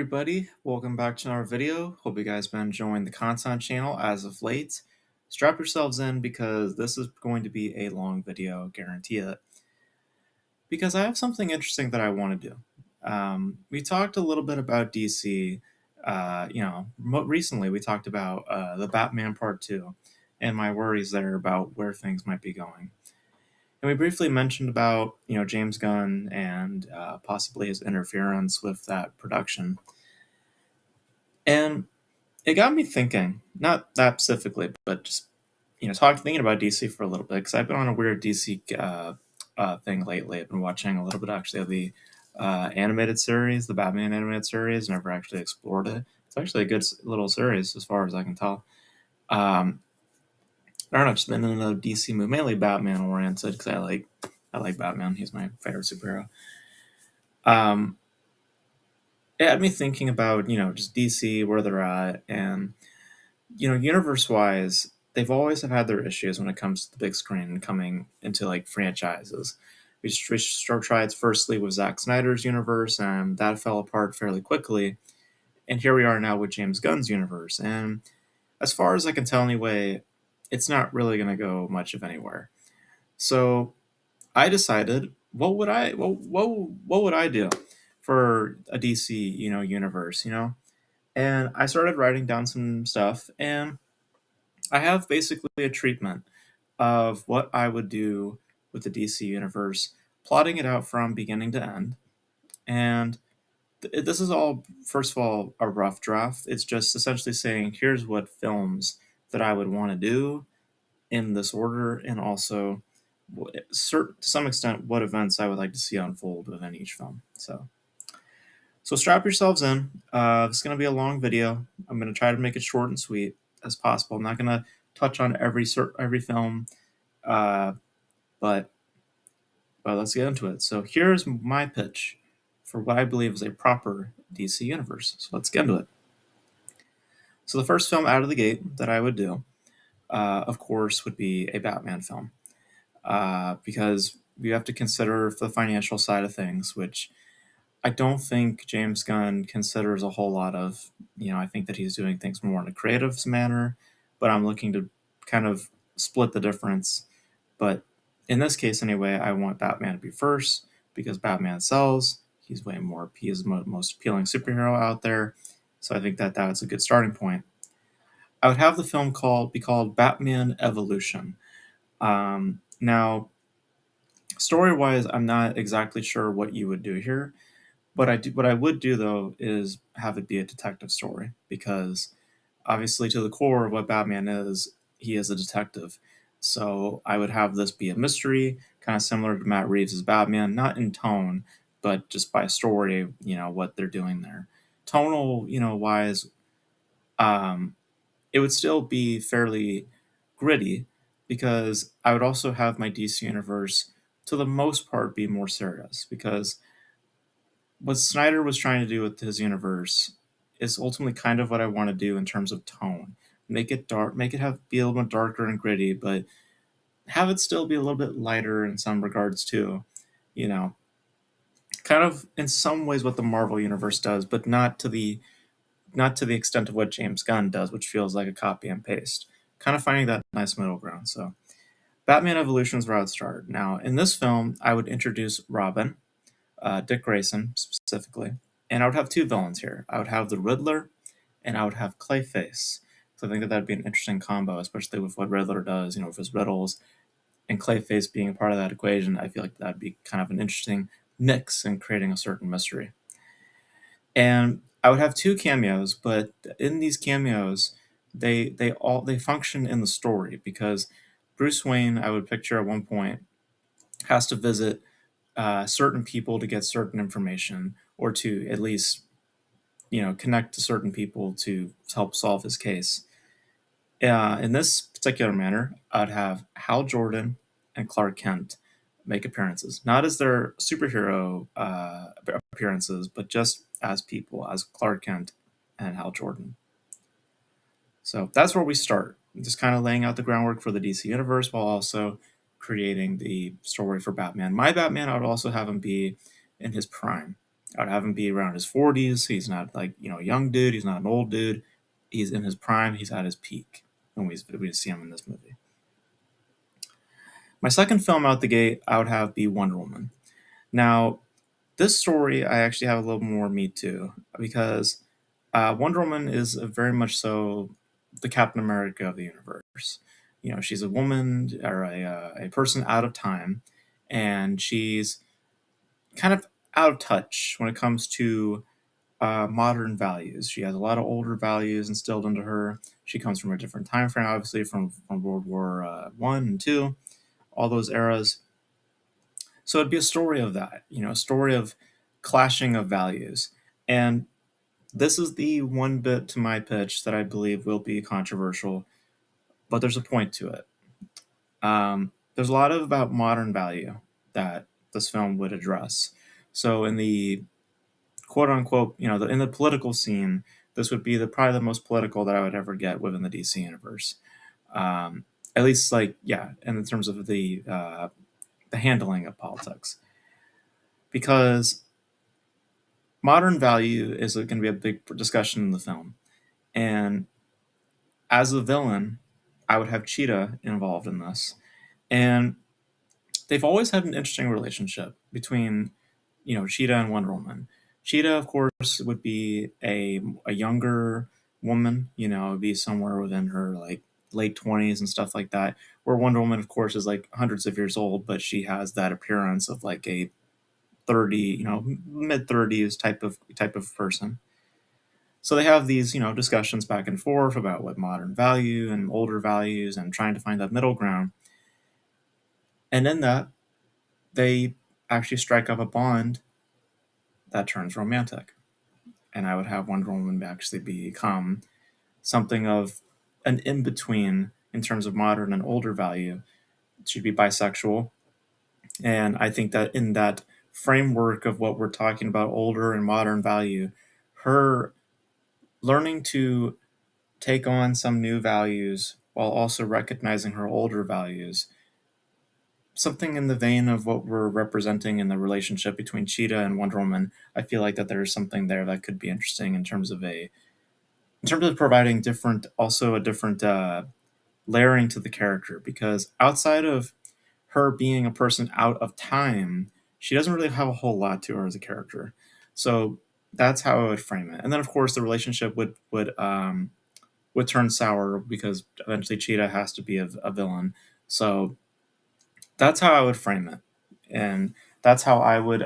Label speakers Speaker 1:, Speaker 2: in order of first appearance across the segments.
Speaker 1: everybody, welcome back to another video. Hope you guys been enjoying the content channel as of late. Strap yourselves in because this is going to be a long video, guarantee it. Because I have something interesting that I want to do. We talked a little bit about DC. Recently we talked about the Batman Part 2 and my worries there about where things might be going. And we briefly mentioned about, James Gunn and possibly his interference with that production. And it got me thinking, not that specifically, but just thinking about DC for a little bit because I've been on a weird DC thing lately. I've been watching a little bit actually of the animated series, the Batman animated series. Never actually explored it. It's actually a good little series as far as I can tell. I don't know, just been in another DC movie, mainly Batman oriented because I like Batman. He's my favorite superhero. It had me thinking about just DC, where they're at, and universe wise, they've always have had their issues when it comes to the big screen and coming into like franchises. Tried firstly with Zack Snyder's universe, and that fell apart fairly quickly. And here we are now with James Gunn's universe. And as far as I can tell, anyway, it's not really going to go much of anywhere. So I decided, what would I do for a DC universe, And I started writing down some stuff, and I have basically a treatment of what I would do with the DC universe, plotting it out from beginning to end. And this is all, first of all, a rough draft. It's just essentially saying, here's what films that I would want to do in this order, and also, to some extent, what events I would like to see unfold within each film. So strap yourselves in. It's going to be a long video. I'm going to try to make it short and sweet as possible. I'm not going to touch on every film, but let's get into it. So here's my pitch for what I believe is a proper DC universe. So let's get into it. So the first film out of the gate that I would do, of course, would be a Batman film, because you have to consider the financial side of things, which I don't think James Gunn considers a whole lot of. I think that he's doing things more in a creative manner, but I'm looking to kind of split the difference. But in this case, anyway, I want Batman to be first because Batman sells. He is the most appealing superhero out there. So I think that that's a good starting point. I would have the film be called Batman Evolution. Now, story-wise, I'm not exactly sure what you would do here. What I would do though is have it be a detective story, because obviously to the core of what Batman is, he is a detective. So I would have this be a mystery, kind of similar to Matt Reeves' Batman, not in tone, but just by story, what they're doing there. Tonal, wise, it would still be fairly gritty, because I would also have my DC universe, to the most part, be more serious, because what Snyder was trying to do with his universe is ultimately kind of what I want to do in terms of tone. Make it dark, be a little bit darker and gritty, but have it still be a little bit lighter in some regards too. You know, kind of in some ways what the Marvel universe does, but not to the extent of what James Gunn does, which feels like a copy and paste. Kind of finding that nice middle ground. So Batman Evolution is where I'd start. Now, in this film, I would introduce Robin, Dick Grayson specifically, and I would have two villains here. I would have the Riddler, and I would have Clayface. So I think that that'd be an interesting combo, especially with what Riddler does, with his riddles, and Clayface being a part of that equation. I feel like that'd be kind of an interesting mix in creating a certain mystery. And I would have two cameos, but in these cameos, they function in the story, because Bruce Wayne, I would picture at one point, has to visit certain people to get certain information, or to at least connect to certain people to help solve his case. In this particular manner, I'd have Hal Jordan and Clark Kent make appearances, not as their superhero appearances, but just as people, as Clark Kent and Hal Jordan. So that's where we start, just kind of laying out the groundwork for the DC universe while also creating the story for Batman. My Batman, I would also have him be in his prime. I would have him be around his 40s. He's not like, a young dude. He's not an old dude. He's in his prime. He's at his peak when we see him in this movie. My second film out the gate, I would have be Wonder Woman. Now, this story, I actually have a little more meat to because Wonder Woman is very much so the Captain America of the universe. She's a woman or a person out of time, and she's kind of out of touch when it comes to modern values. She has a lot of older values instilled into her. She comes from a different time frame, obviously from World War One and Two, all those eras. So it'd be a story of that, a story of clashing of values. And this is the one bit to my pitch that I believe will be controversial, but there's a point to it. There's a lot of about modern value that this film would address. So in the quote unquote, in the political scene, this would be probably the most political that I would ever get within the DC universe. At least, like, yeah, in terms of the handling of politics, because modern value is going to be a big discussion in the film. And as a villain, I would have Cheetah involved in this. And they've always had an interesting relationship between, Cheetah and Wonder Woman. Cheetah, of course, would be a younger woman, would be somewhere within her like late 20s and stuff like that. Where Wonder Woman, of course, is like hundreds of years old, but she has that appearance of like a 30, mid 30s type of person. So they have these, discussions back and forth about what modern value and older values and trying to find that middle ground. And in that, they actually strike up a bond that turns romantic. And I would have Wonder Woman actually become something of an in between in terms of modern and older value. She'd be bisexual. And I think that in that framework of what we're talking about, older and modern value, her learning to take on some new values while also recognizing her older values, something in the vein of what we're representing in the relationship between Cheetah and Wonder Woman. I feel like that there's something there that could be interesting in terms of providing a different layering to the character, because outside of her being a person out of time, she doesn't really have a whole lot to her as a character. So that's how I would frame it. And then of course the relationship would turn sour because eventually Cheetah has to be a villain. So that's how I would frame it, and that's how I would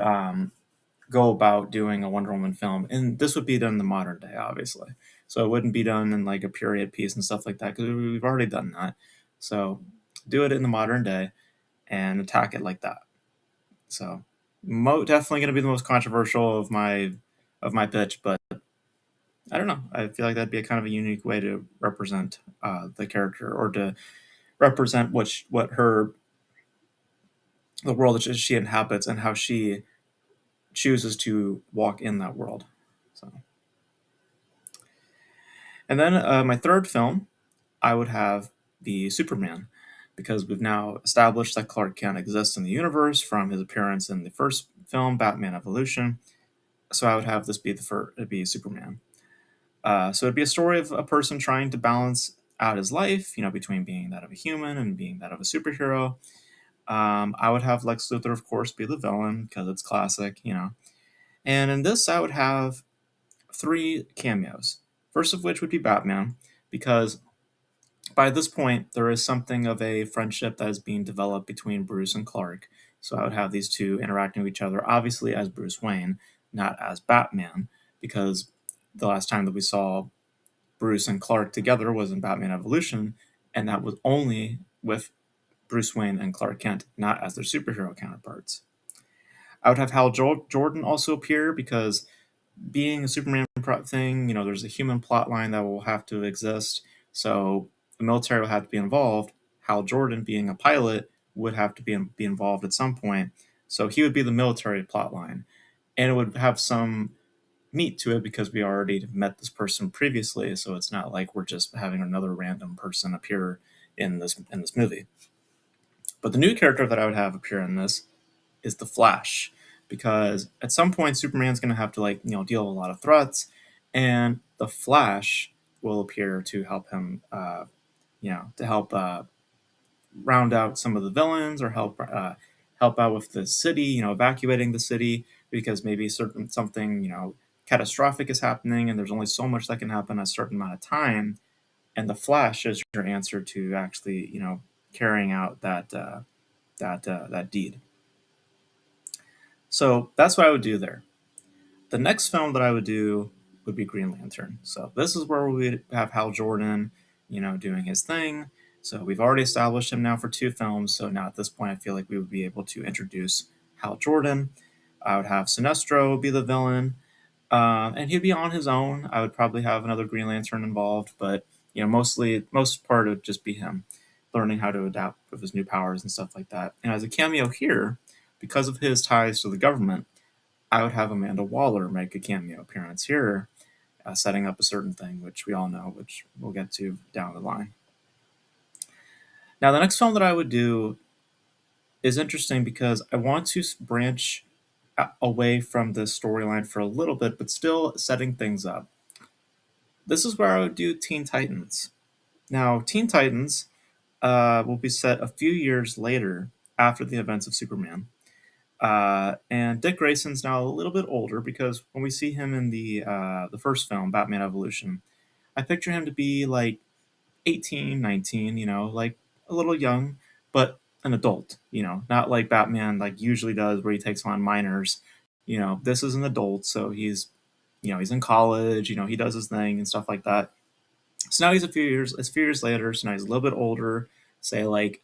Speaker 1: go about doing a Wonder Woman film. And this would be done in the modern day, obviously. So it wouldn't be done in like a period piece and stuff like that because we've already done that. So do it in the modern day and attack it like that. So definitely going to be the most controversial of my pitch, but I don't know. I feel like that'd be a kind of a unique way to represent the character, or to represent what her the world that she inhabits and how she chooses to walk in that world. So, and then my third film, I would have be Superman, because we've now established that Clark Kent exists in the universe from his appearance in the first film, Batman Evolution. So I would have this be it'd be Superman. So it'd be a story of a person trying to balance out his life, between being that of a human and being that of a superhero. I would have Lex Luthor, of course, be the villain because it's classic. And in this, I would have three cameos. First of which would be Batman, because by this point, there is something of a friendship that is being developed between Bruce and Clark. So I would have these two interacting with each other, obviously as Bruce Wayne, not as Batman, because the last time that we saw Bruce and Clark together was in Batman Evolution, and that was only with Bruce Wayne and Clark Kent, not as their superhero counterparts. I would have Hal Jordan also appear because being a Superman thing, there's a human plot line that will have to exist. So the military will have to be involved. Hal Jordan, being a pilot, would have to be involved at some point. So he would be the military plot line. And it would have some meat to it because we already met this person previously. So it's not like we're just having another random person appear in this movie. But the new character that I would have appear in this is the Flash, because at some point Superman's going to have to deal with a lot of threats, and the Flash will appear to help him, to help round out some of the villains or help out with the city, evacuating the city because maybe certain something catastrophic is happening, and there's only so much that can happen in a certain amount of time, and the Flash is your answer to actually carrying out that deed. So that's what I would do there. The next film that I would do would be Green Lantern. So this is where we would have Hal Jordan, doing his thing. So we've already established him now for 2 films. So now at this point, I feel like we would be able to introduce Hal Jordan. I would have Sinestro be the villain, and he'd be on his own. I would probably have another Green Lantern involved, but most part it would just be him learning how to adapt with his new powers and stuff like that. And as a cameo here, because of his ties to the government, I would have Amanda Waller make a cameo appearance here, setting up a certain thing, which we all know, which we'll get to down the line. Now, the next film that I would do is interesting because I want to branch away from the storyline for a little bit, but still setting things up. This is where I would do Teen Titans. Now, Teen Titans will be set a few years later after the events of Superman. And Dick Grayson's now a little bit older because when we see him in the first film, Batman Evolution, I picture him to be like 18, 19, like a little young, but an adult, not like Batman like usually does where he takes on minors. This is an adult, so he's in college, he does his thing and stuff like that. So now it's a few years later, so now he's a little bit older, say like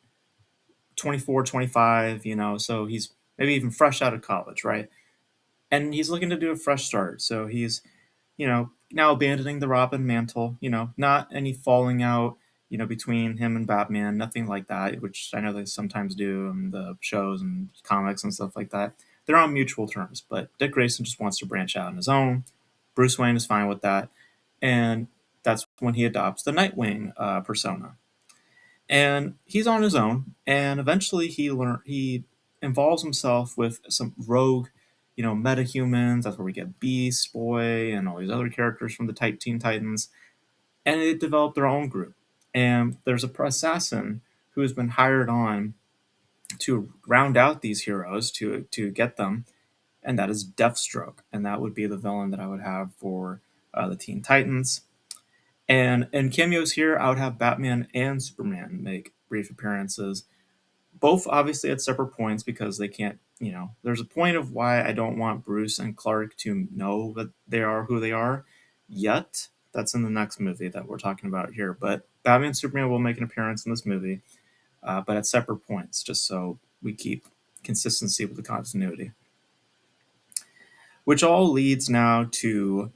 Speaker 1: 24, 25, so he's maybe even fresh out of college, right? And he's looking to do a fresh start. So he's, now abandoning the Robin mantle, not any falling out, between him and Batman, nothing like that, which I know they sometimes do in the shows and comics and stuff like that. They're on mutual terms, but Dick Grayson just wants to branch out on his own. Bruce Wayne is fine with that. And that's when he adopts the Nightwing persona. And he's on his own, and eventually he involves himself with some rogue, metahumans. That's where we get Beast Boy and all these other characters from the Teen Titans, and they develop their own group. And there's a assassin who has been hired on to round out these heroes to get them, and that is Deathstroke, and that would be the villain that I would have for the Teen Titans. And in cameos here, I would have Batman and Superman make brief appearances, both obviously at separate points because they can't, there's a point of why I don't want Bruce and Clark to know that they are who they are yet. That's in the next movie that we're talking about here. But Batman and Superman will make an appearance in this movie, but at separate points, just so we keep consistency with the continuity. Which all leads now to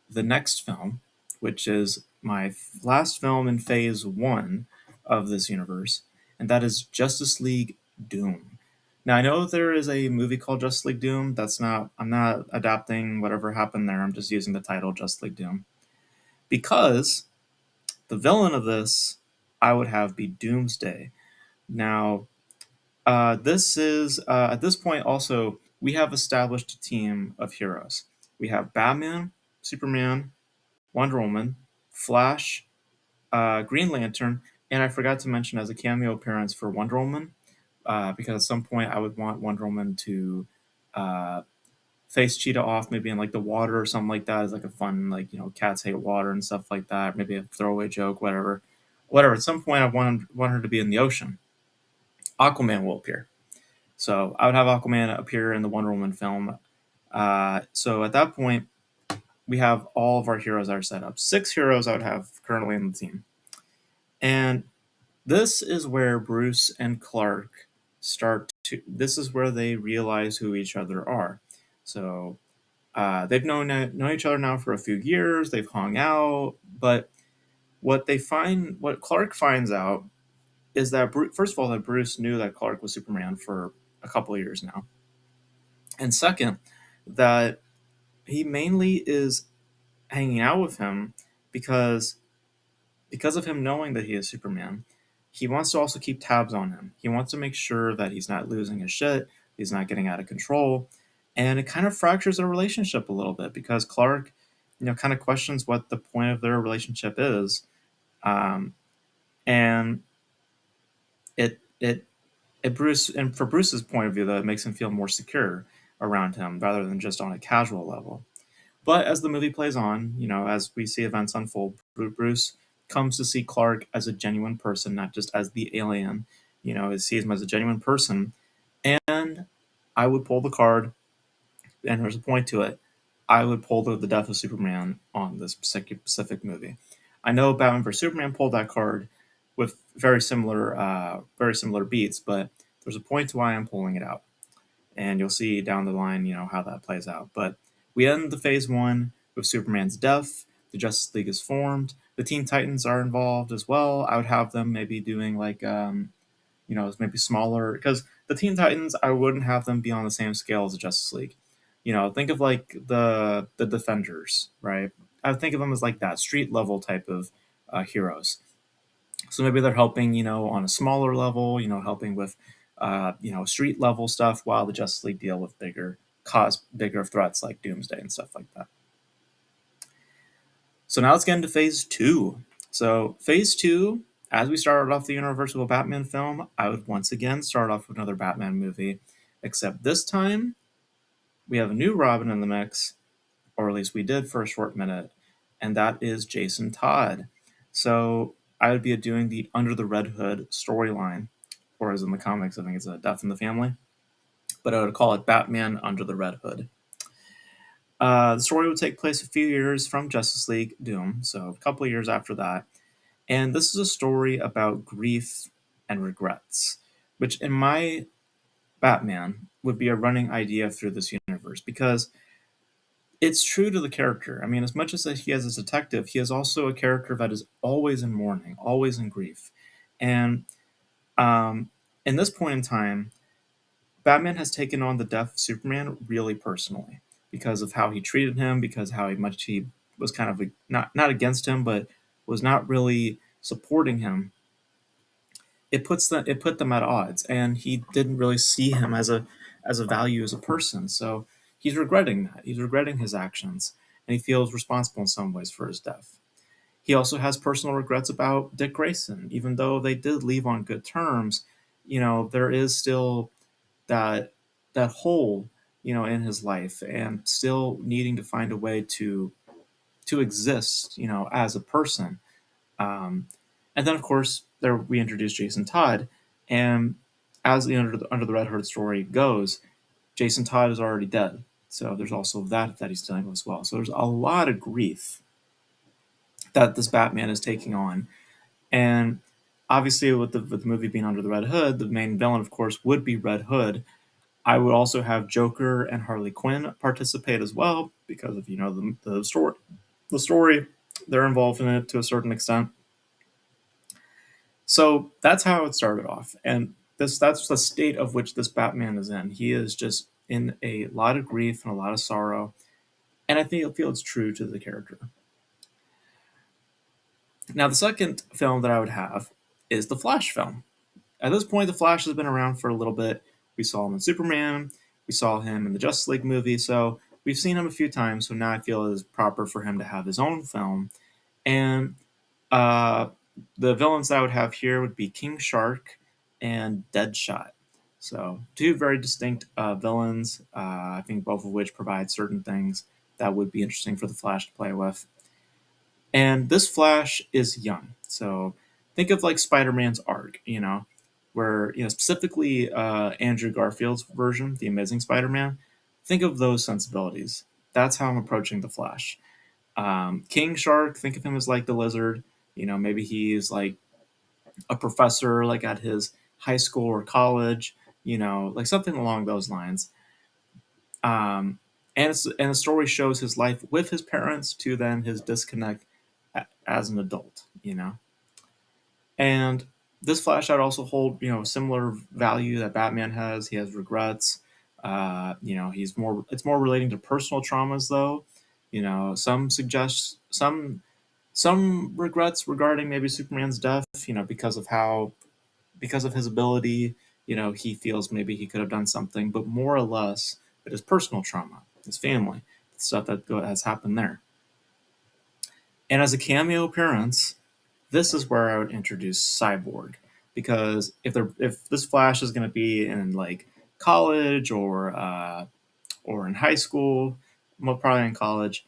Speaker 1: the next film, which is my last film in phase 1 of this universe, and that is Justice League Doom. Now I know there is a movie called Justice League Doom. I'm not adapting whatever happened there. I'm just using the title Justice League Doom because the villain of this I would have be Doomsday. Now, this is at this point also we have established a team of heroes. We have Batman, Superman, Wonder Woman, Flash, Green Lantern, and I forgot to mention as a cameo appearance for Wonder Woman, because at some point I would want Wonder Woman to uh, face Cheetah off, maybe in like the water or something like that, as like a fun cats hate water and stuff like that, maybe a throwaway joke, whatever. Whatever. At some point, I want her to be in the ocean. Aquaman will appear, so I would have Aquaman appear in the Wonder Woman film. So at that point, we have all of our heroes that are set up. 6 heroes I would have currently in the team. And this is where Bruce and Clark this is where they realize who each other are. So they've known each other now for a few years. They've hung out, but what Clark finds out is that first of all, that Bruce knew that Clark was Superman for a couple of years now, and second, that he mainly is hanging out with him because of him knowing that he is Superman. He wants to also keep tabs on him. He wants to make sure that he's not losing his shit, he's not getting out of control, and it kind of fractures their relationship a little bit because Clark, kind of questions what the point of their relationship is, um, and it it it Bruce and for Bruce's point of view, though, it makes him feel more secure around him rather than just on a casual level. But as the movie plays on, as we see events unfold, Bruce comes to see Clark as a genuine person, not just as the alien. He sees him as a genuine person, and I would pull the card, and there's a point to it. I would pull the death of Superman on this specific movie. I know Batman vs Superman pulled that card with very similar beats, but there's a point to why I'm pulling it out, and you'll see down the line, how that plays out. But we end the phase one with Superman's death. The Justice League is formed. The Teen Titans are involved as well. I would have them maybe doing like maybe smaller, because the Teen Titans, I wouldn't have them be on the same scale as the Justice League. Think of like the Defenders, right? I would think of them as like that street level type of heroes. So maybe they're helping, on a smaller level, helping with, street level stuff, while the Justice League deal with cause bigger threats like Doomsday and stuff like that. So now let's get into phase two. So phase two, as we started off the universe with a Batman film, I would once again start off with another Batman movie, except this time we have a new Robin in the mix, or at least we did for a short minute, and that is Jason Todd. So I would be doing the Under the Red Hood storyline, or as in the comics, I think it's a Death in the Family, but I would call it Batman Under the Red Hood. The story would take place a few years from Justice League Doom, so a couple of years after that. And this is a story about grief and regrets, which in my Batman would be a running idea through this universe because it's true to the character. I mean, as much as he is a detective, he is also a character that is always in mourning, always in grief. And in this point in time, Batman has taken on the death of Superman really personally because of how he treated him, because how much he was kind of not against him, but was not really supporting him. It put them at odds, and he didn't really see him as a value as a person. So he's regretting that. He's regretting his actions, and he feels responsible in some ways for his death. He also has personal regrets about Dick Grayson, even though they did leave on good terms. There is still that hole, in his life, and still needing to find a way to exist, as a person. Um, and then, of course, there we introduce Jason Todd, and as the Under the Red Hood story goes, Jason Todd is already dead. So there's also that he's dealing with as well. So there's a lot of grief that this Batman is taking on, and obviously with the movie being Under the Red Hood, the main villain, of course, would be Red Hood. I would also have Joker and Harley Quinn participate as well because of the story they're involved in it to a certain extent. So that's how it started off, and that's the state of which this Batman is in. He is just in a lot of grief and a lot of sorrow, and I feel it's true to the character. Now, the second film that I would have is the Flash film. At this point, the Flash has been around for a little bit. We saw him in Superman, we saw him in the Justice League movie, so we've seen him a few times. So now I feel it is proper for him to have his own film, and uh, the villains that I would have here would be King Shark and Deadshot. So two very distinct villains. I think both of which provide certain things that would be interesting for the Flash to play with. And this Flash is young, so think of like Spider-Man's arc, where specifically Andrew Garfield's version, the Amazing Spider-Man. Think of those sensibilities. That's how I'm approaching the Flash. King Shark, think of him as like the Lizard. Maybe he's like a professor, like at his high school or college. Like something along those lines. And the story shows his life with his parents to then his disconnect as an adult. And this Flash I'd also hold, similar value that Batman has. He has regrets. He's more. It's more relating to personal traumas, though. Some suggest some regrets regarding maybe Superman's death. Because of his ability. He feels maybe he could have done something, but more or less, but his personal trauma, his family, stuff that has happened there. And as a cameo appearance, this is where I would introduce Cyborg, because if this Flash is going to be in like college or in high school, well, probably in college,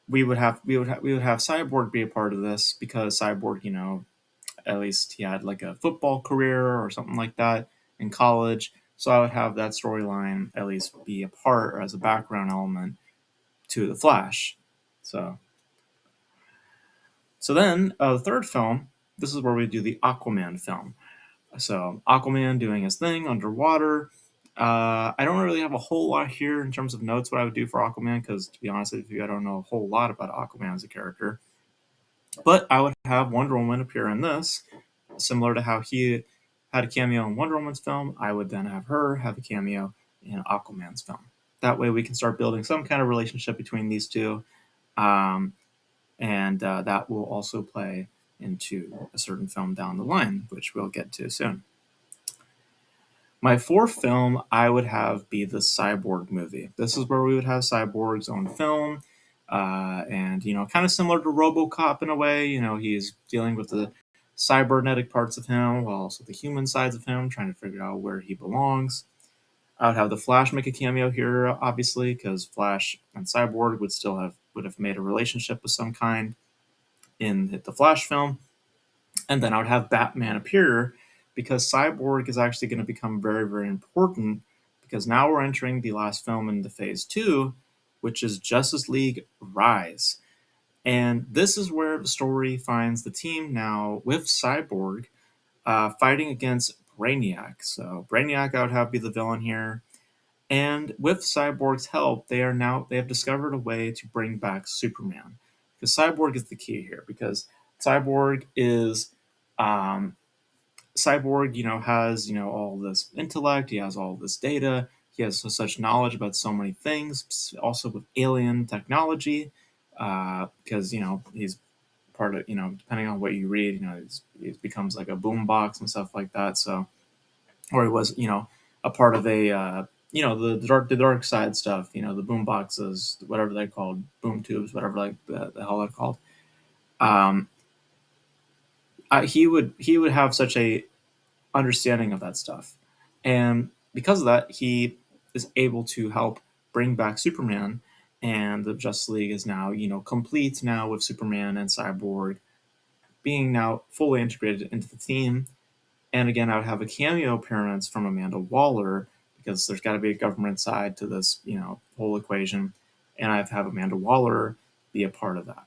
Speaker 1: we would have Cyborg be a part of this, because Cyborg, at least he had like a football career or something like that in college. So I would have that storyline at least be a part or as a background element to the Flash. So then the third film, this is where we do the Aquaman film. So Aquaman doing his thing underwater. I don't really have a whole lot here in terms of notes what I would do for Aquaman, because to be honest with you, I don't know a whole lot about Aquaman as a character. But I would have Wonder Woman appear in this, similar to how he had a cameo in Wonder Woman's film. I would then have her have a cameo in Aquaman's film. That way, we can start building some kind of relationship between these two, and that will also play into a certain film down the line, which we'll get to soon. My fourth film I would have be the Cyborg movie. This is where we would have Cyborg's own film, and kind of similar to RoboCop in a way. He's dealing with the cybernetic parts of him, while also the human sides of him, trying to figure out where he belongs. I would have the Flash make a cameo here, obviously, because Flash and Cyborg would have made a relationship of some kind in the Flash film. And then I would have Batman appear, because Cyborg is actually going to become very, very important, because now we're entering the last film in the phase 2, which is Justice League Rise. And this is where the story finds the team now with Cyborg fighting against Brainiac. So Brainiac I would have be the villain here. And with Cyborg's help, they have discovered a way to bring back Superman. Because Cyborg is the key here, because Cyborg is Cyborg, has, all this intellect, he has all this data, he has such knowledge about so many things, also with alien technology, because, he's part of, depending on what you read, he becomes like a boombox and stuff like that. So, or he was, a part of the dark side stuff, the boom boxes, whatever they're called, boom tubes, whatever like the hell they're called. He would have such a understanding of that stuff, and because of that, he is able to help bring back Superman, and the Justice League is now complete now with Superman and Cyborg being now fully integrated into the team. And again, I would have a cameo appearance from Amanda Waller, because there's got to be a government side to this, whole equation, and I'd have Amanda Waller be a part of that.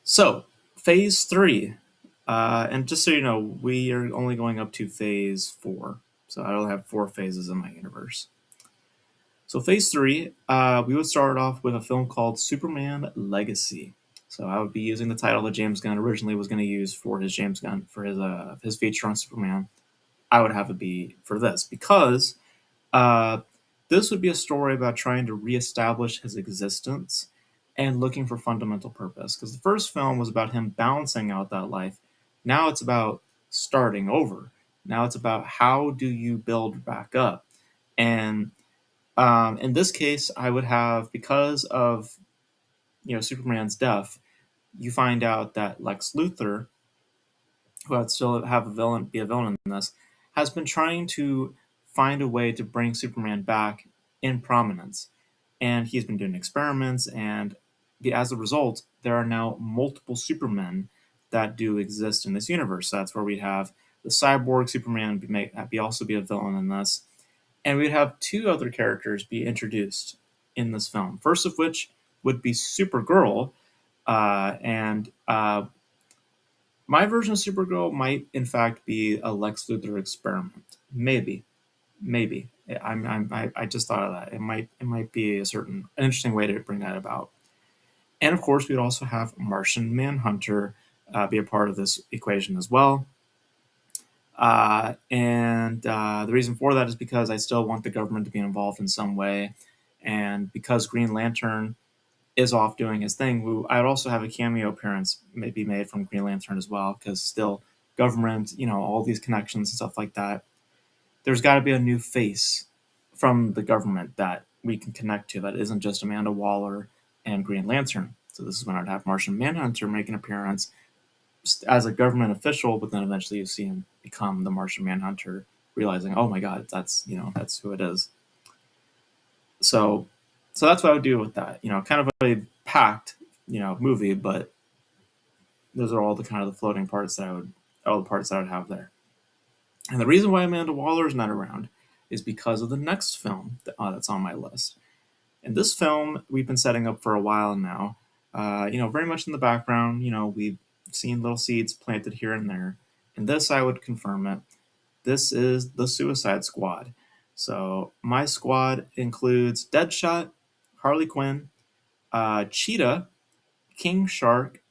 Speaker 1: So phase 3, and just so you know, we are only going up to phase 4. So I only have 4 phases in my universe. So phase 3, we would start off with a film called Superman Legacy. So I would be using the title that James Gunn originally was going to use for his his feature on Superman. I would have it be for this, because this would be a story about trying to reestablish his existence and looking for fundamental purpose. Because the first film was about him balancing out that life. Now it's about starting over. Now it's about how do you build back up. And in this case, I would have, because of Superman's death, you find out that Lex Luthor, who I'd still have be a villain in this, has been trying to find a way to bring Superman back in prominence. And he's been doing experiments, and as a result, there are now multiple Supermen that do exist in this universe. So that's where we have the cyborg Superman also be a villain in this. And we'd have 2 other characters be introduced in this film. First of which would be Supergirl, and my version of Supergirl might, in fact, be a Lex Luthor experiment. Maybe. I just thought of that. It might be an interesting way to bring that about. And of course, we'd also have Martian Manhunter be a part of this equation as well. And the reason for that is because I still want the government to be involved in some way, and because Green Lantern is off doing his thing, I'd also have a cameo appearance maybe made from Green Lantern as well, because still government, all these connections and stuff like that. there's got to be a new face from the government that we can connect to that isn't just Amanda Waller and Green Lantern. So this is when I'd have Martian Manhunter make an appearance as a government official, but then eventually you see him become the Martian Manhunter, realizing, oh my God, that's who it is. So, so that's what I would do with that. Kind of a packed, movie, but those are all the kind of the floating parts all the parts that I would have there. And the reason why Amanda Waller is not around is because of the next film that's on my list. And this film we've been setting up for a while now. Very much in the background. We've seen little seeds planted here and there. And this, I would confirm it. This is the Suicide Squad. So my squad includes Deadshot, Harley Quinn, Cheetah, King Shark,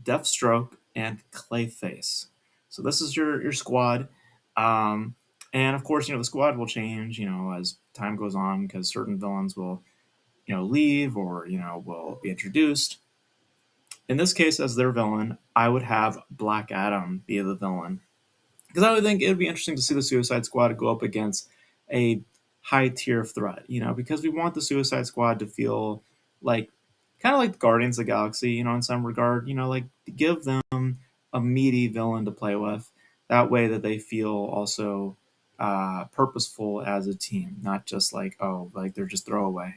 Speaker 1: Deathstroke, and Clayface. So this is your squad. Um, and of course, the squad will change, as time goes on because certain villains will, leave or, will be introduced. In this case, as their villain, I would have Black Adam be the villain. Because I would think it would be interesting to see the Suicide Squad go up against a high tier threat, because we want the Suicide Squad to feel like kind of like the Guardians of the Galaxy, in some regard, like give them a meaty villain to play with. That way that they feel also purposeful as a team, not just like, oh, like they're just throwaway.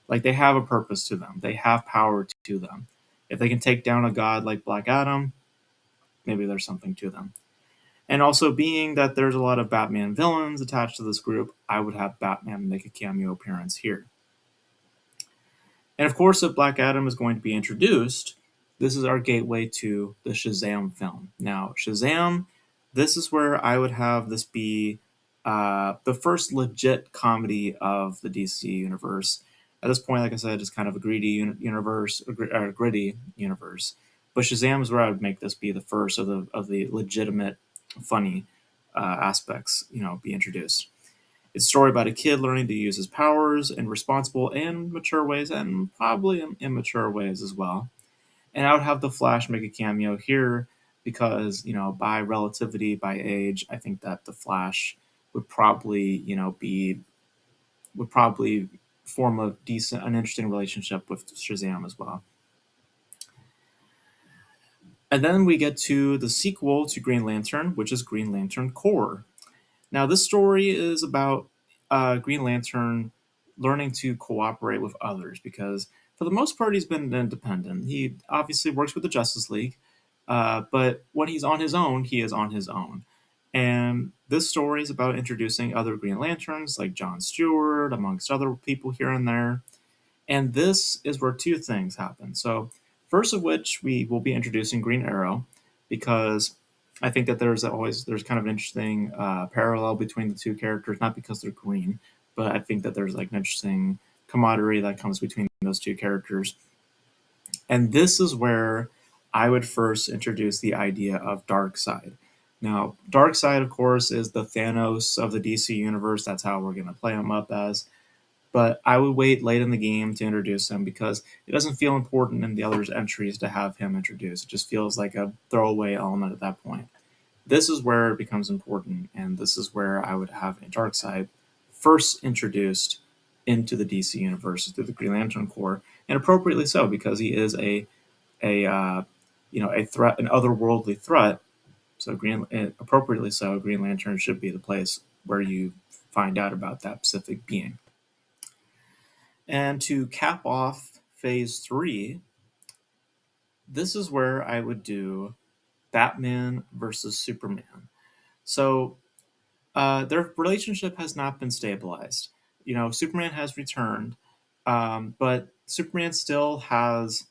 Speaker 1: Like they have a purpose to them, they have power to them. If they can take down a god like Black Adam, maybe there's something to them. And also, being that there's a lot of Batman villains attached to this group, I would have Batman make a cameo appearance here. And of course, if Black Adam is going to be introduced, this is our gateway to the Shazam film. Now, Shazam, this is where I would have this be the first legit comedy of the DC universe. At this point, like I said, it's kind of a greedy universe, or gritty universe. But Shazam is where I would make this be the first of the legitimate funny aspects, be introduced. It's a story about a kid learning to use his powers in responsible and mature ways, and probably in immature ways as well. And I would have the Flash make a cameo here because, by relativity, by age, I think that the Flash would probably, would probably form an interesting relationship with Shazam as well. And then we get to the sequel to Green Lantern, which is Green Lantern Corps. Now, this story is about Green Lantern learning to cooperate with others because, for the most part, he's been independent. He obviously works with the Justice League, but when he's on his own, he is on his own. And this story is about introducing other Green Lanterns like John Stewart, amongst other people here and there. And this is where two things happen. So, first of which, we will be introducing Green Arrow because I think that there's kind of an interesting parallel between the two characters, not because they're green, but I think that there's like an interesting camaraderie that comes between those two characters. And this is where I would first introduce the idea of Darkseid. Now, Darkseid, of course, is the Thanos of the DC universe. That's how we're going to play him up as. But I would wait late in the game to introduce him because it doesn't feel important in the others' entries to have him introduced. It just feels like a throwaway element at that point. This is where it becomes important, and this is where I would have a Darkseid first introduced into the DC universe through the Green Lantern Corps, and appropriately so because he is a threat, an otherworldly threat. So appropriately so, Green Lantern should be the place where you find out about that specific being. And to cap off phase 3, this is where I would do Batman versus Superman. So their relationship has not been stabilized. Superman has returned, but Superman still has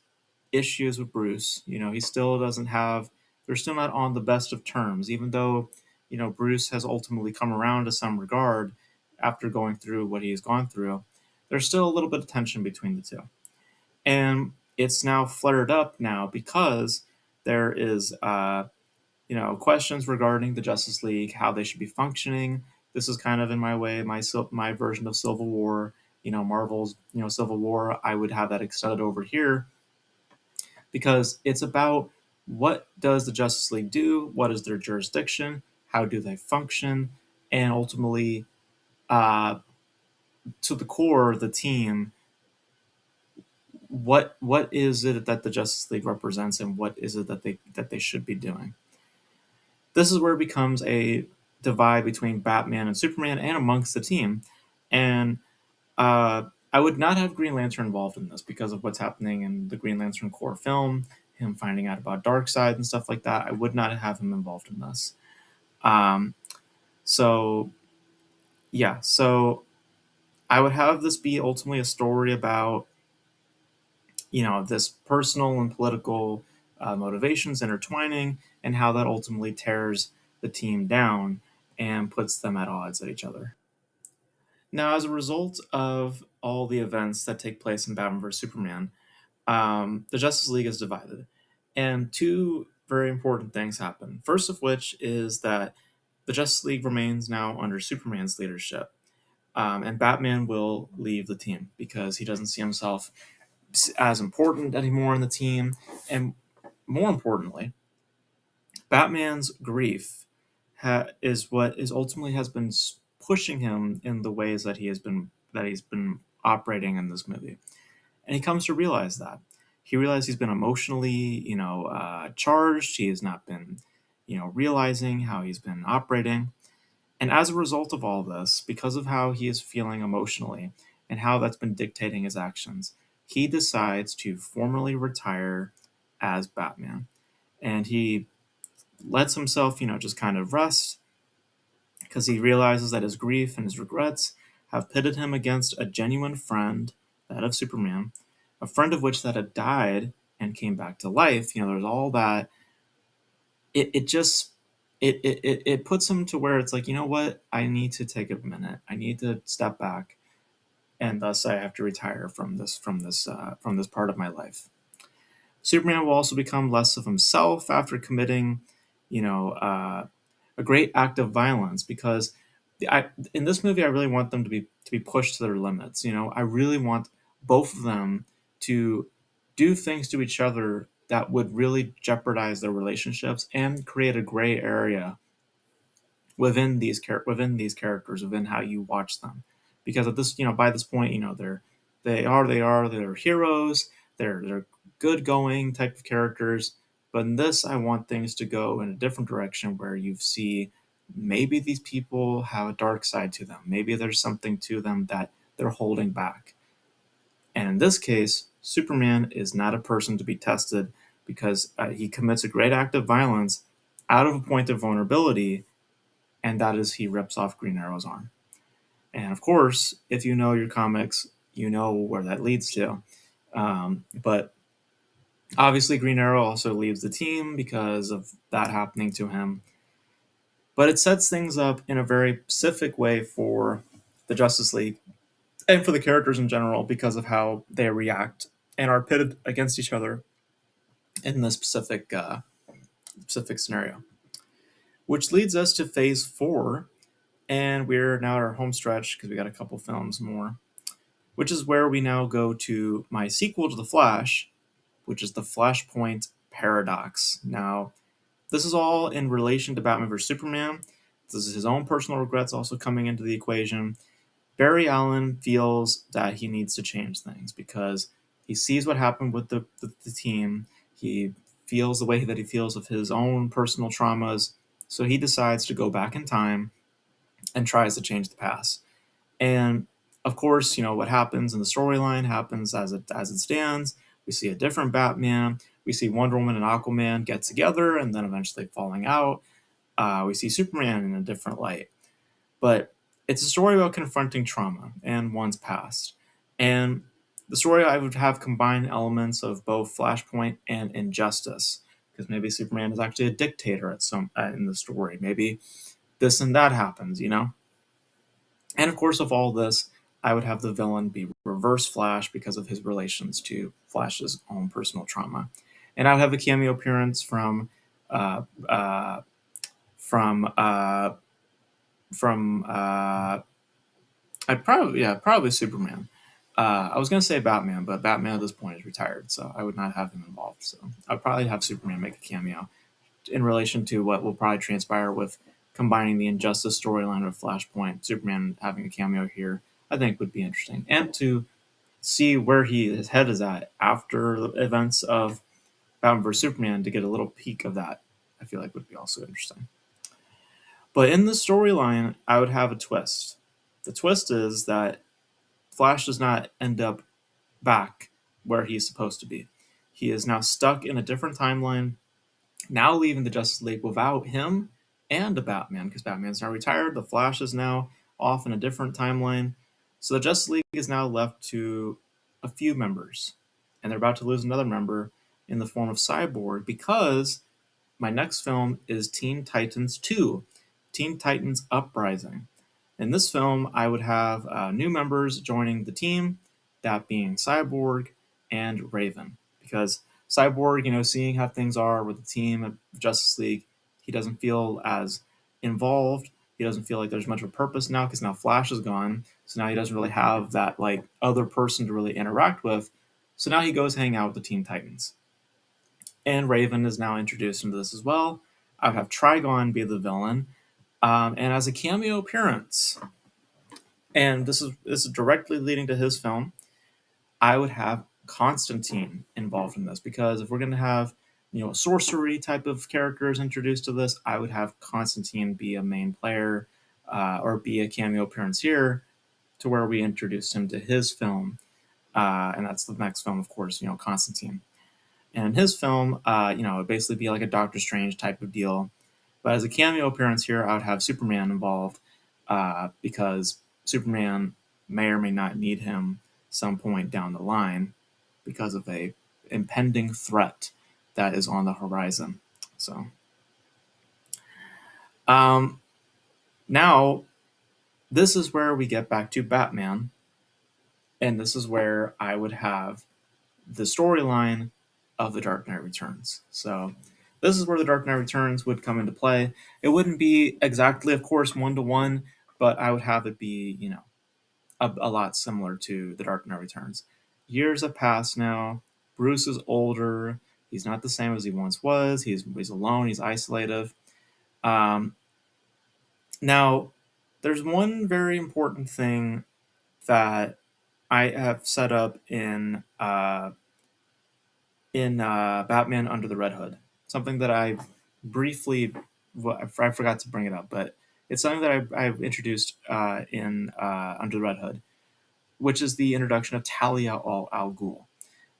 Speaker 1: issues with Bruce. He still doesn't have, they're still not on the best of terms, even though, Bruce has ultimately come around to some regard after going through what he's gone through. There's still a little bit of tension between the two. And it's now flared up now because there is questions regarding the Justice League, how they should be functioning. This is kind of in my way, my version of Civil War. Marvel's Civil War. I would have that extended over here because it's about what does the Justice League do, what is their jurisdiction, how do they function, and ultimately, uh, to the core of the team, what is it that the Justice League represents, and what is it that they should be doing. This is where it becomes a divide between Batman and Superman and amongst the team. And I would not have Green Lantern involved in this because of what's happening in the Green Lantern core film, him finding out about Darkseid and stuff like that. I would not have him involved in this. Um, so yeah, so I would have this be ultimately a story about, this personal and political motivations intertwining, and how that ultimately tears the team down and puts them at odds at each other. Now, as a result of all the events that take place in Batman vs Superman, the Justice League is divided, and two very important things happen. First of which is that the Justice League remains now under Superman's leadership, and Batman will leave the team because he doesn't see himself as important anymore in the team, and more importantly, Batman's grief is what is ultimately has been pushing him in the ways that he's been operating in this movie, and he comes to realize that. He realizes he's been emotionally, charged. He has not been, realizing how he's been operating, and as a result of all this, because of how he is feeling emotionally and how that's been dictating his actions, he decides to formally retire as Batman. And he lets himself, just kind of rest because he realizes that his grief and his regrets have pitted him against a genuine friend, that of Superman, a friend of which that had died and came back to life. There's all that. It just it puts him to where it's like, you know what, I need to take a minute. I need to step back, and thus I have to retire from this part of my life. Superman will also become less of himself after committing, you know, uh, a great act of violence because in this movie I really want them to be pushed to their limits. I really want both of them to do things to each other that would really jeopardize their relationships and create a gray area within these characters, within how you watch them, because at this by this point, they're heroes, they're good going type of characters. But in this, I want things to go in a different direction where you see maybe these people have a dark side to them, maybe there's something to them that they're holding back. And in this case, Superman is not a person to be tested because he commits a great act of violence out of a point of vulnerability, and that is he rips off Green Arrow's arm. And of course, if you know your comics, you know where that leads to. But obviously, Green Arrow also leaves the team because of that happening to him. But it sets things up in a very specific way for the Justice League and for the characters in general because of how they react and are pitted against each other in this specific scenario. Which leads us to Phase 4, and we're now at our home stretch because we got a couple films more, which is where we now go to my sequel to The Flash, which is the Flashpoint Paradox. Now, this is all in relation to Batman vs Superman. This is his own personal regrets also coming into the equation. Barry Allen feels that he needs to change things because he sees what happened with the team. He feels the way that he feels of his own personal traumas. So he decides to go back in time and tries to change the past. And of course, what happens in the storyline happens as it stands. We see a different Batman. We see Wonder Woman and Aquaman get together and then eventually falling out. We see Superman in a different light. But it's a story about confronting trauma and one's past. And the story, I would have combined elements of both Flashpoint and Injustice, because maybe Superman is actually a dictator at some in the story. Maybe this and that happens. And of course, of all this, I would have the villain be Reverse Flash because of his relations to Flash's own personal trauma, and I would have a cameo appearance uh, uh, from uh, from I'd probably Superman. I was gonna say Batman, but Batman at this point is retired, so I would not have him involved. So I'd probably have Superman make a cameo in relation to what will probably transpire with combining the Injustice storyline with Flashpoint, Superman having a cameo here, I think would be interesting. And to see where his head is at after the events of Batman vs Superman, to get a little peek of that, I feel like would be also interesting. But in the storyline, I would have a twist. The twist is that Flash does not end up back where he's supposed to be. He is now stuck in a different timeline, now leaving the Justice League without him and the Batman, because Batman's now retired. The Flash is now off in a different timeline. So the Justice League is now left to a few members, and they're about to lose another member in the form of Cyborg, because my next film is Teen Titans 2, Teen Titans Uprising. In this film, I would have new members joining the team, that being Cyborg and Raven. Because Cyborg, seeing how things are with the team of Justice League, he doesn't feel as involved. He doesn't feel like there's much of a purpose now, because now Flash is gone. So now he doesn't really have that other person to really interact with. So now he goes hang out with the Teen Titans. And Raven is now introduced into this as well. I would have Trigon be the villain, and as a cameo appearance, and this is directly leading to his film, I would have Constantine involved in this, because if we're going to have sorcery type of characters introduced to this, I would have Constantine be a main player, or be a cameo appearance here, to where we introduce him to his film, and that's the next film, of course, Constantine. And in his film, it would basically be like a Doctor Strange type of deal. But as a cameo appearance here, I would have Superman involved, because Superman may or may not need him some point down the line, because of a impending threat that is on the horizon. So now this is where we get back to Batman, and this is where I would have the storyline of The Dark Knight Returns. So this is where The Dark Knight Returns would come into play. It wouldn't be exactly, of course, 1-to-1, but I would have it be, a lot similar to The Dark Knight Returns. Years have passed now. Bruce is older. He's not the same as he once was. He's alone. He's isolated. Now, there's one very important thing that I have set up in Batman Under the Red Hood. Something that I briefly, I forgot to bring it up, but it's something that I've introduced in Under the Red Hood, which is the introduction of Talia al Ghul.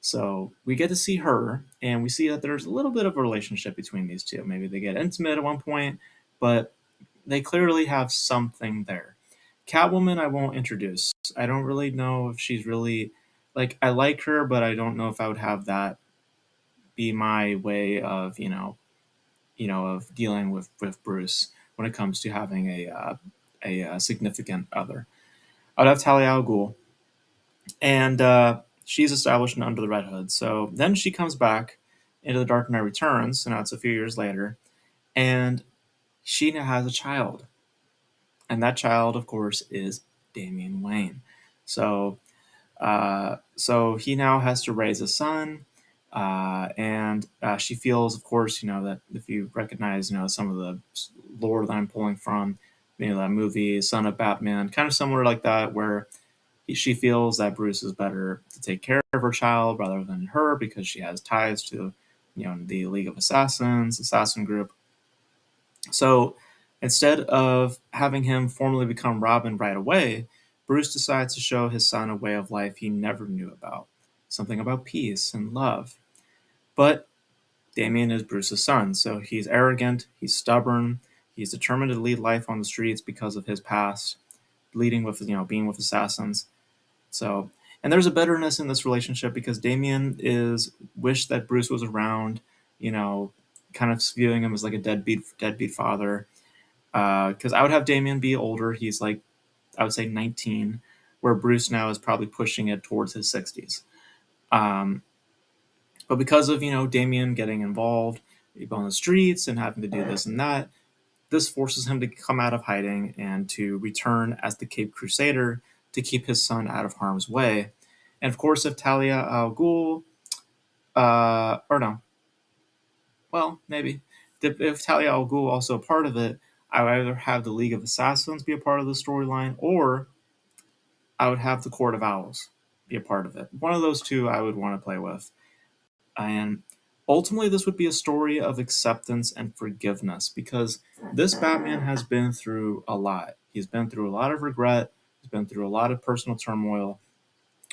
Speaker 1: So we get to see her, and we see that there's a little bit of a relationship between these two. Maybe they get intimate at one point, but they clearly have something there. Catwoman, I won't introduce. I don't really know if she's really I like her, but I don't know if I would have that be my way of of dealing with Bruce when it comes to having a significant other. I would have Talia al Ghul, and she's established in Under the Red Hood. So then she comes back into The Dark Knight Returns, and now it's a few years later, and she now has a child, and that child, of course, is Damian Wayne. So so he now has to raise a son, and she feels, of course, that if you recognize, some of the lore that I'm pulling from, that movie, Son of Batman, kind of similar like that, where she feels that Bruce is better to take care of her child rather than her, because she has ties to, the League of Assassins, assassin group. So instead of having him formally become Robin right away, Bruce decides to show his son a way of life he never knew about, something about peace and love. But Damian is Bruce's son, so he's arrogant, he's stubborn, he's determined to lead life on the streets because of his past, leading with, being with assassins. So, and there's a bitterness in this relationship, because Damian is wished that Bruce was around, kind of viewing him as like a deadbeat father. Because I would have Damian be older. He's I would say 19, where Bruce now is probably pushing it towards his 60s. But because of, Damian getting involved on the streets and having to do this and that, this forces him to come out of hiding and to return as the Cape Crusader to keep his son out of harm's way. And of course, if Talia al Ghul, or no, well, maybe, if Talia al Ghul also a part of it, I would either have the League of Assassins be a part of the storyline, or I would have the Court of Owls be a part of it. One of those two I would want to play with. And ultimately, this would be a story of acceptance and forgiveness, because this Batman has been through a lot. He's been through a lot of regret, he's been through a lot of personal turmoil.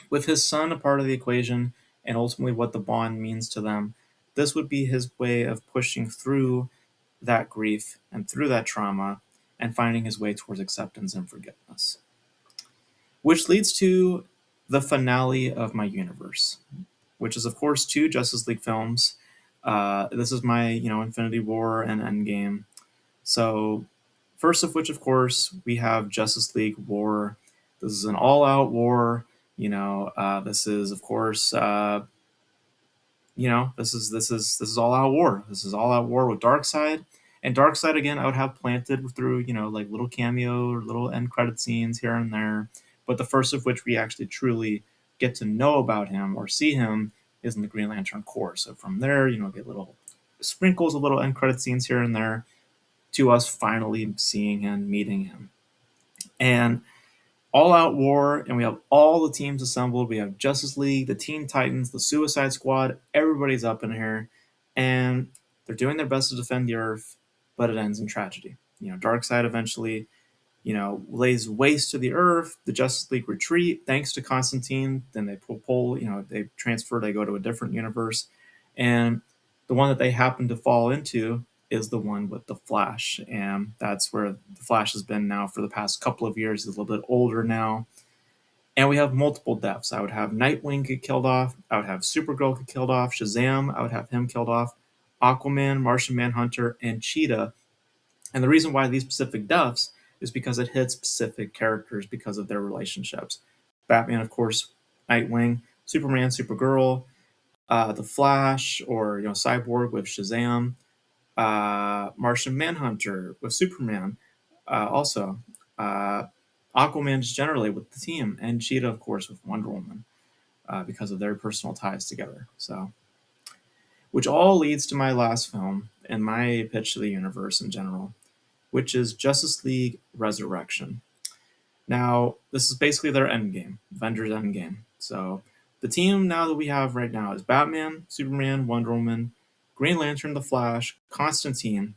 Speaker 1: With his son a part of the equation, and ultimately what the bond means to them, this would be his way of pushing through that grief and through that trauma and finding his way towards acceptance and forgiveness. Which leads to the finale of my universe, which is, of course, two Justice League films. This is my, Infinity War and Endgame. So, first of which, of course, we have Justice League War. This is an all-out war. This is, of course, this is all out war. This is all out war with Darkseid. And Darkseid, again, I would have planted through, like little cameo or little end credit scenes here and there. But the first of which we actually truly get to know about him or see him is in the Green Lantern Corps. So from there, get little sprinkles of little end credit scenes here and there to us finally seeing him, meeting him. And all out war, and we have all the teams assembled. We have Justice League, the Teen Titans, the Suicide Squad. Everybody's up in here, and they're doing their best to defend the Earth, but it ends in tragedy. Darkseid eventually, lays waste to the Earth. The Justice League retreat thanks to Constantine. Then they pull, they transfer. They go to a different universe, and the one that they happen to fall into is the one with the Flash, and that's where the Flash has been now for the past couple of years. He's a little bit older now, and we have multiple deaths. I would have Nightwing get killed off. I would have Supergirl get killed off. Shazam, I would have him killed off. Aquaman, Martian Manhunter, and Cheetah. And the reason why these specific deaths is because it hits specific characters because of their relationships. Batman, of course, Nightwing, Superman, Supergirl, the Flash, or Cyborg with Shazam, Martian Manhunter with Superman, also Aquaman just generally with the team, and Cheetah, of course, with Wonder Woman, because of their personal ties together. So, which all leads to my last film and my pitch to the universe in general, which is Justice League Resurrection. Now, this is basically their endgame, Avengers Endgame. So, the team now that we have right now is Batman, Superman, Wonder Woman, Green Lantern, The Flash, Constantine.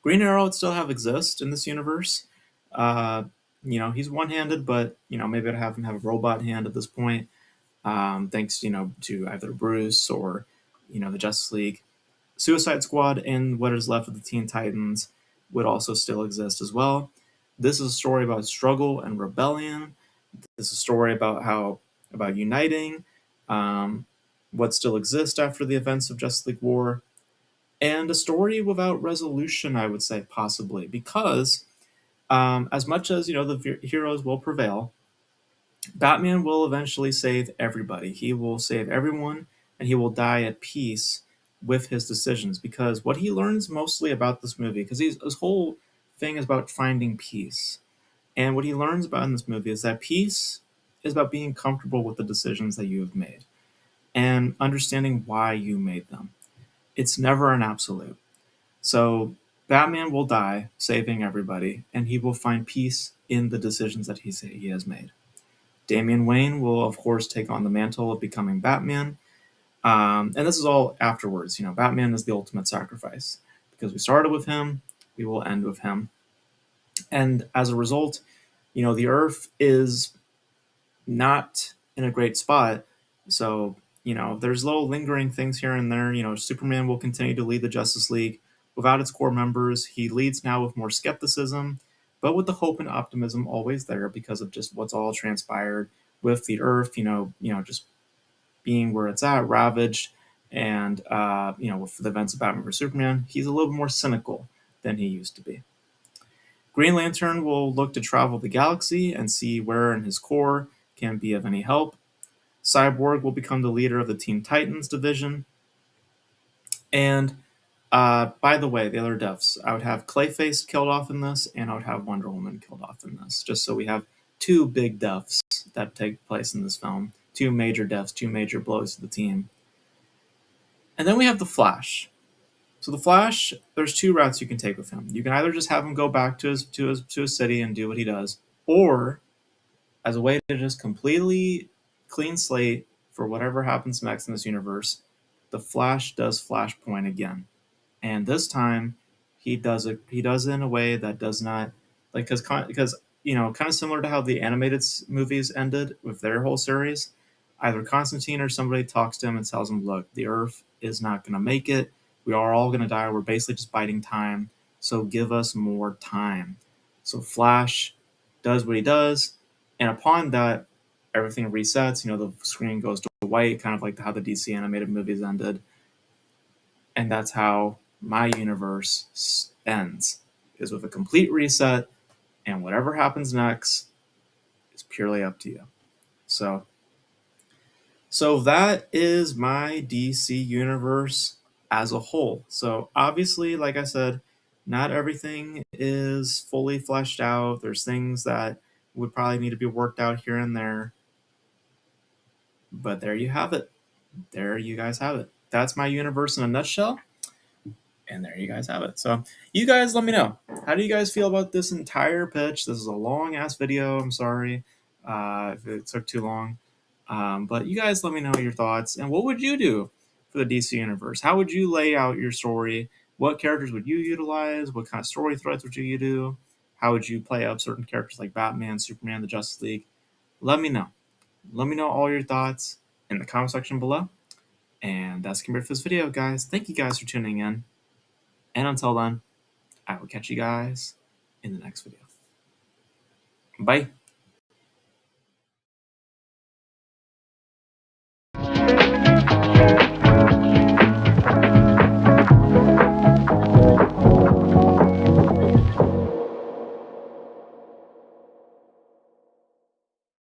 Speaker 1: Green Arrow would still exist in this universe. He's one-handed, but maybe I'd have him have a robot hand at this point, thanks to either Bruce or the Justice League. Suicide Squad and what is left of the Teen Titans would also still exist as well. This is a story about struggle and rebellion. This is a story about uniting, what still exists after the events of Justice League War, and a story without resolution, I would say, possibly, because as much as the heroes will prevail, Batman will eventually save everybody. He will save everyone, and he will die at peace with his decisions. Because what he learns mostly about this movie, because his whole thing is about finding peace, and what he learns about in this movie is that peace is about being comfortable with the decisions that you have made and understanding why you made them. It's never an absolute. So Batman will die saving everybody, and he will find peace in the decisions that he has made. Damian Wayne will, of course, take on the mantle of becoming Batman. And this is all afterwards. Batman is the ultimate sacrifice. Because we started with him, we will end with him. And as a result, the Earth is not in a great spot. So, there's little lingering things here and there. Superman will continue to lead the Justice League without its core members. He leads now with more skepticism, but with the hope and optimism always there because of just what's all transpired with the Earth, just being where it's at, ravaged, and, with the events of Batman vs. Superman, he's a little more cynical than he used to be. Green Lantern will look to travel the galaxy and see where in his core can be of any help. Cyborg will become the leader of the Teen Titans division. And by the way, the other deaths, I would have Clayface killed off in this, and I would have Wonder Woman killed off in this, just so we have two big deaths that take place in this film. Two major deaths, two major blows to the team. And then we have The Flash. So So the Flash, there's two routes you can take with him. You can either just have him go back to his city and do what he does, or as a way to just completely clean slate for whatever happens next in this universe, the Flash does Flashpoint again, and this time he does it. He does it in a way that does not like because kind of similar to how the animated movies ended with their whole series. Either Constantine or somebody talks to him and tells him, "Look, the Earth is not going to make it. We are all going to die. We're basically just biding time. So give us more time." So Flash does what he does, and upon that, everything resets. The screen goes to white, kind of like how the DC animated movies ended, and that's how my universe ends, is with a complete reset, and whatever happens next is purely up to you. So that is my DC universe as a whole. So obviously, like I said, not everything is fully fleshed out. There's things that would probably need to be worked out here and there. But there you have it. There you guys have it. That's my universe in a nutshell. And there you guys have it. So you guys let me know. How do you guys feel about this entire pitch? This is a long ass video. I'm sorry if it took too long. But you guys let me know your thoughts. And what would you do for the DC universe? How would you lay out your story? What characters would you utilize? What kind of story threads would you do? How would you play up certain characters like Batman, Superman, the Justice League? Let me know. Let me know all your thoughts in the comment section below. And that's going to be it for this video, guys. Thank you guys for tuning in. And until then, I will catch you guys in the next video. Bye.